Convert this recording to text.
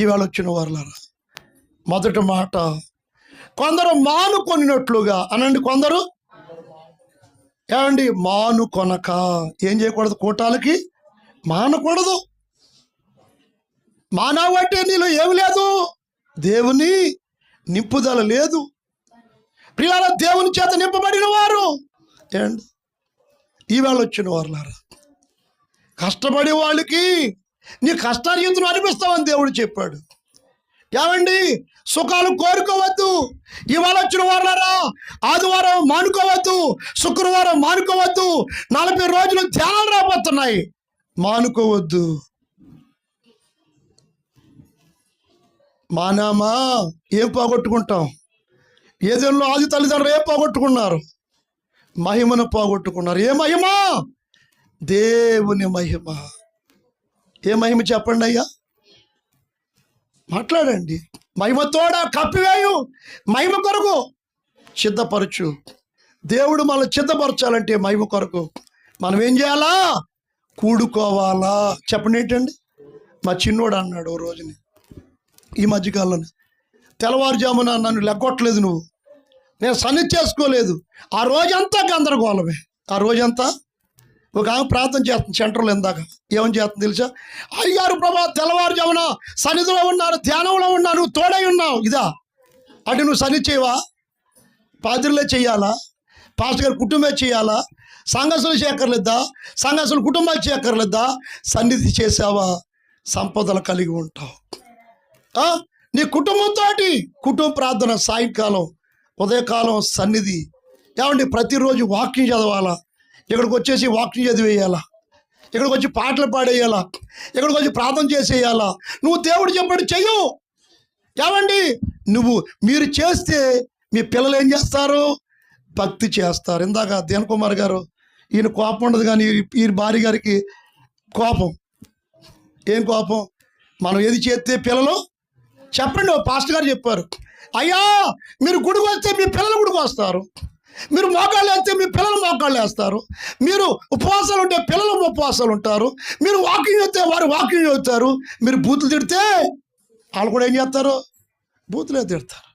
ఈవేళ వచ్చిన వారులారా, మొదటి మాట, కొందరు మానుకొనినట్లుగా అనండి. కొందరు ఏమండి మానుకొనక. ఏం చేయకూడదు? కూటాలకి మానకూడదు. మానవంటే నీలో ఏమి లేదు, దేవుని నింపుదల లేదు. ప్రియులారా, దేవుని చేత నింపబడిన వారు ఏమండి ఈవేళ వచ్చిన వారులారా, కష్టపడే వాళ్ళకి నీ కష్టార్జితం అనిపిస్తావని దేవుడు చెప్పాడు. ఏమండి సుఖాలు కోరుకోవద్దు. ఇవాళ వచ్చిన వారులారా, ఆదివారం మానుకోవద్దు, శుక్రవారం మానుకోవద్దు, 40 రోజులు ధ్యానాలు రాబోతున్నాయి, మానుకోవద్దు. మానామా ఏం పోగొట్టుకుంటాం? ఏదేలో ఆది తల్లిదండ్రులు ఏం పోగొట్టుకున్నారు? మహిమను పోగొట్టుకున్నారు. ఏ మహిమ? దేవుని మహిమ. ఏ మహిమ చెప్పండి అయ్యా, మాట్లాడండి. మహిమతోడ కప్పివేయు, మహిమ కొరకు సిద్ధపరచు. దేవుడు మనల్ని సిద్ధపరచాలంటే మహిమ కొరకు మనం ఏం చేయాలా? కూడుకోవాలా. చెప్పండి ఏంటండి? మా చిన్నోడు అన్నాడు ఓ రోజుని, ఈ మధ్యకాలంలో, తెల్లవారుజామున నన్ను లెగ్గొట్టలేదు నువ్వు, నేను సన్నిధి చేసుకోలేదు. ఆ రోజంతా గందరగోళమే. ఆ రోజంతా ఒక ఆమె ప్రార్థన చేస్తుంది సెంటర్లో. ఇందాక ఏమని చేస్తుంది తెలుసా? అయ్యారు ప్రభా, తెల్లవారుజామున సన్నిధిలో ఉన్నారు, ధ్యానంలో ఉన్నారు, నువ్వు తోడై ఉన్నావు. ఇదా అంటే నువ్వు సన్నిధి చేయవా? పాదిరిలే చెయ్యాలా? పాస్టర్ గారి కుటుంబమే చేయాలా? సంఘస్థులు చేయక్కర్లేదా? సంఘస్థుల కుటుంబాలు చేయక్కర్లేదా? సన్నిధి చేసావా, సంపదలు కలిగి ఉంటావు. నీ కుటుంబంతో కుటుంబ ప్రార్థన, సాయంకాలం ఉదయకాలం సన్నిధి. ఏమండి ప్రతిరోజు వాక్యం చదవాలా? ఇక్కడికి వచ్చేసి వాక్యం చదివేయాలా? ఇక్కడికి వచ్చి పాటలు పాడేయాలా? ఇక్కడికి వచ్చి ప్రార్థన చేసేయాలా? నువ్వు దేవుడు చెప్పాడు చెయ్యు. ఏమండి మీరు చేస్తే మీ పిల్లలు ఏం చేస్తారు? భక్తి చేస్తారు. ఇందాక దిన కుమార్ గారు, ఈయన కోపం ఉండదు కానీ ఈ భార్య గారికి కోపం. ఏం కోపం? మనం ఏది చేస్తే పిల్లలు చెప్పండి. పాస్టర్ గారు చెప్పారు, అయ్యా మీరు గుడికి వస్తే మీ పిల్లలు గుడికి వస్తారు, మీరు మోకాళ్ళు వేస్తే మీ పిల్లలు మోకాళ్ళు వేస్తారు, మీరు ఉపవాసాలు ఉంటే పిల్లలు ఉపవాసాలు ఉంటారు, మీరు వాకింగ్ చేస్తే వారు వాకింగ్ చేస్తారు, మీరు బూతులు తిడితే వాళ్ళు కూడా ఏం చేస్తారు? బూతులే తిడతారు.